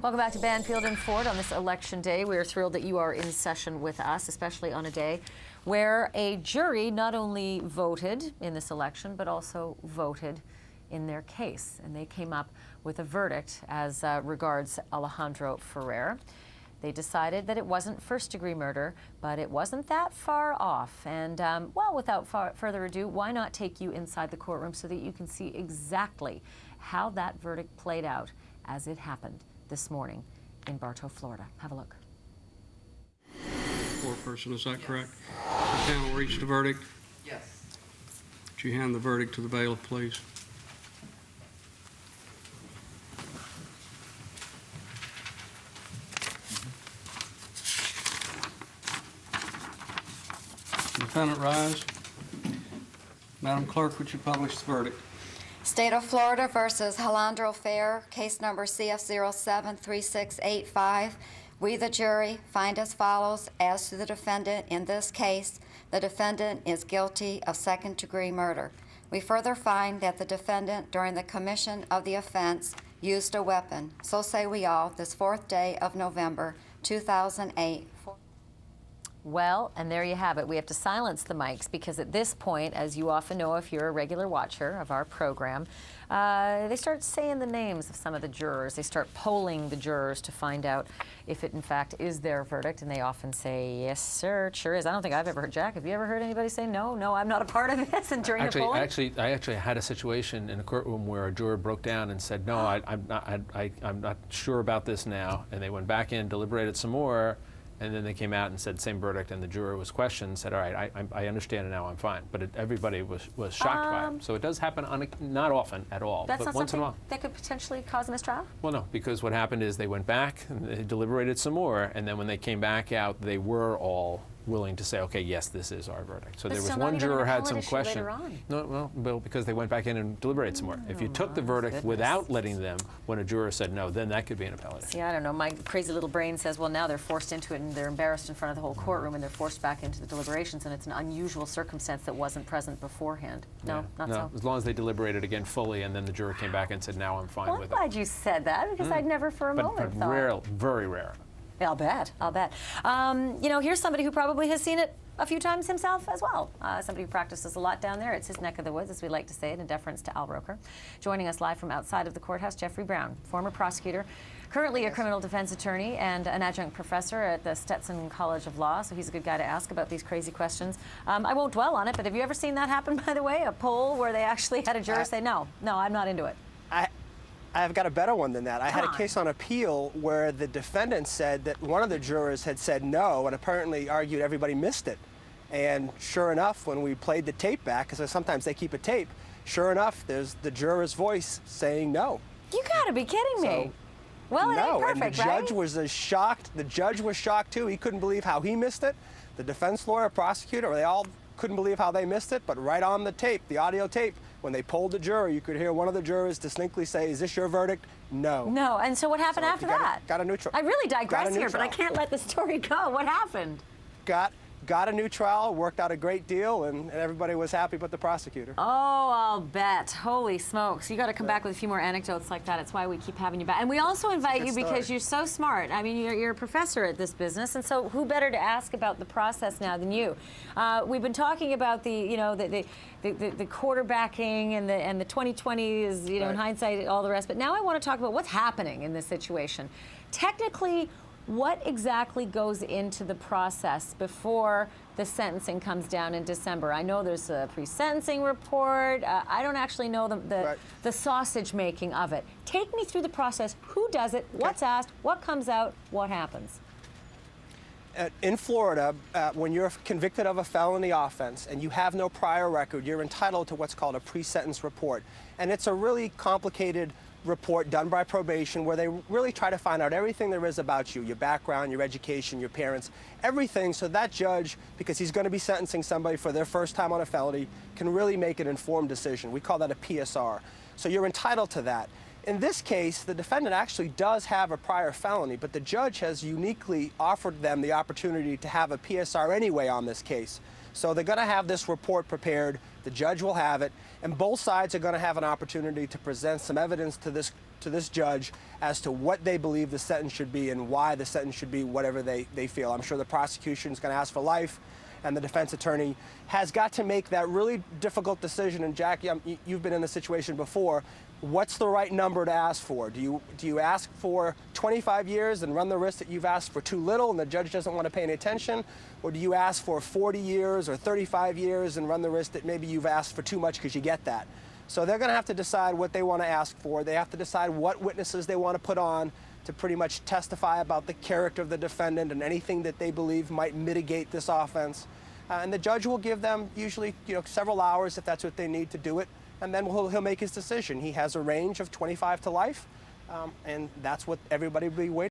Welcome back to Banfield and Ford on this election day. We are thrilled that you are in session with us, especially on a day where a jury not only voted in this election, but also voted in their case. And they came up with a verdict as regards Alejandro Ferrer. They decided that it wasn't first-degree murder, but it wasn't that far off. And, well, without further ado, why not take you inside the courtroom so that you can see exactly how that verdict played out as it happened this morning in Bartow, Florida. Have a look. Foreperson, is that correct? The panel reached a verdict? Yes. Would you hand the verdict to the bailiff, please? Defendant rise. Madam Clerk, would you publish the verdict? State of Florida versus Alejandro Ferrer, case number CF073685. We, the jury, find as follows. As to the defendant in this case, the defendant is guilty of second-degree murder. We further find that the defendant, during the commission of the offense, used a weapon. So say we all, this 4th day of November, 2008. Well, and there you have it. We have to silence the mics because at this point, as you often know if you're a regular watcher of our program, they start saying the names of some of the jurors. They start polling the jurors to find out if it in fact is their verdict, and they often say, yes, sir, it sure is. I don't think I've ever heard, Jack, have you ever heard anybody say, no, I'm not a part of this, and during the polling? I actually had a situation in a courtroom where a juror broke down and said, no, I'm not sure about this now, and they went back in, deliberated some more, and then they came out and said same verdict, and the juror was questioned, said, all right, I understand it now, I'm fine. But everybody was shocked by it. So it does happen, not often at all, but once in a while. That could potentially cause a mistrial? Well, no, because what happened is they went back, and they deliberated some more, and then when they came back out, they were all willing to say, okay, yes, this is our verdict. So but there was still one juror had some question. No, well, because they went back in and deliberated some more. If you took the verdict without letting them, when a juror said no, then that could be an appellate. See, I don't know. My crazy little brain says, well, now they're forced into it and they're embarrassed in front of the whole courtroom and they're forced back into the deliberations, and it's an unusual circumstance that wasn't present beforehand. No, not so. As long as they deliberated again fully, and then the juror came back and said, now I'm fine with it. I'm glad you said that, because I'd never for a moment thought. But very rare. I'll bet. You know, here's somebody who probably has seen it a few times himself as well. Somebody who practices a lot down there. It's his neck of the woods, as we like to say it, in deference to Al Roker. Joining us live from outside of the courthouse, Jeffrey Brown, former prosecutor, currently a criminal defense attorney and an adjunct professor at the Stetson College of Law, so he's a good guy to ask about these crazy questions. I won't dwell on it, but have you ever seen that happen, by the way, a poll where they actually had a juror say, no, I'm not into it? I've got a better one than that. I had a case on appeal where the defendant said that one of the jurors had said no and apparently argued everybody missed it. And sure enough, when we played the tape back, because sometimes they keep a tape, sure enough, there's the juror's voice saying no. You gotta be kidding me. Well, it ain't perfect, and the judge was as shocked. The judge was shocked too. He couldn't believe how he missed it. The defense lawyer, prosecutor, they all couldn't believe how they missed it, but right on the tape, the audio tape, when they polled the jury, you could hear one of the jurors distinctly say, is this your verdict? No. No, and so what happened after that? Got a new trial. I really digress here, but I can't let the story go. What happened? Got a new trial, worked out a great deal, and everybody was happy but the prosecutor. Oh, I'll bet. Holy smokes. You got to come back with a few more anecdotes like that. It's why we keep having you back. And we also invite you because you're so smart. I mean, you're a professor at this business, and so who better to ask about the process now than you? We've been talking about the quarterbacking and the 2020 is, in hindsight, all the rest. But now I want to talk about what's happening in this situation. Technically, what exactly goes into the process before the sentencing comes down in December? I know there's a pre-sentencing report. I don't actually know the sausage making of it. Take me through the process. Who does it? What's asked? What comes out? What happens? In Florida, when you're convicted of a felony offense and you have no prior record, you're entitled to what's called a pre-sentence report. And it's a really complicated report done by probation where they really try to find out everything there is about you, your background, your education, your parents, everything, so that judge, because he's going to be sentencing somebody for their first time on a felony, can really make an informed decision. We call that a PSR. So you're entitled to that. In this case, the defendant actually does have a prior felony, but the judge has uniquely offered them the opportunity to have a PSR anyway on this case. So they're going to have this report prepared, the judge will have it, and both sides are going to have an opportunity to present some evidence to to this judge as to what they believe the sentence should be and why the sentence should be whatever they feel. I'm sure the prosecution is going to ask for life, and the defense attorney has got to make that really difficult decision. And Jackie, you've been in this situation before. What's the right number to ask for? Do you ask for 25 years and run the risk that you've asked for too little and the judge doesn't want to pay any attention? Or do you ask for 40 years or 35 years and run the risk that maybe you've asked for too much because you get that? So they're going to have to decide what they want to ask for. They have to decide what witnesses they want to put on to pretty much testify about the character of the defendant and anything that they believe might mitigate this offense. And the judge will give them usually several hours if that's what they need to do it. And then he'll make his decision. He has a range of 25 to life, and that's what everybody will be waiting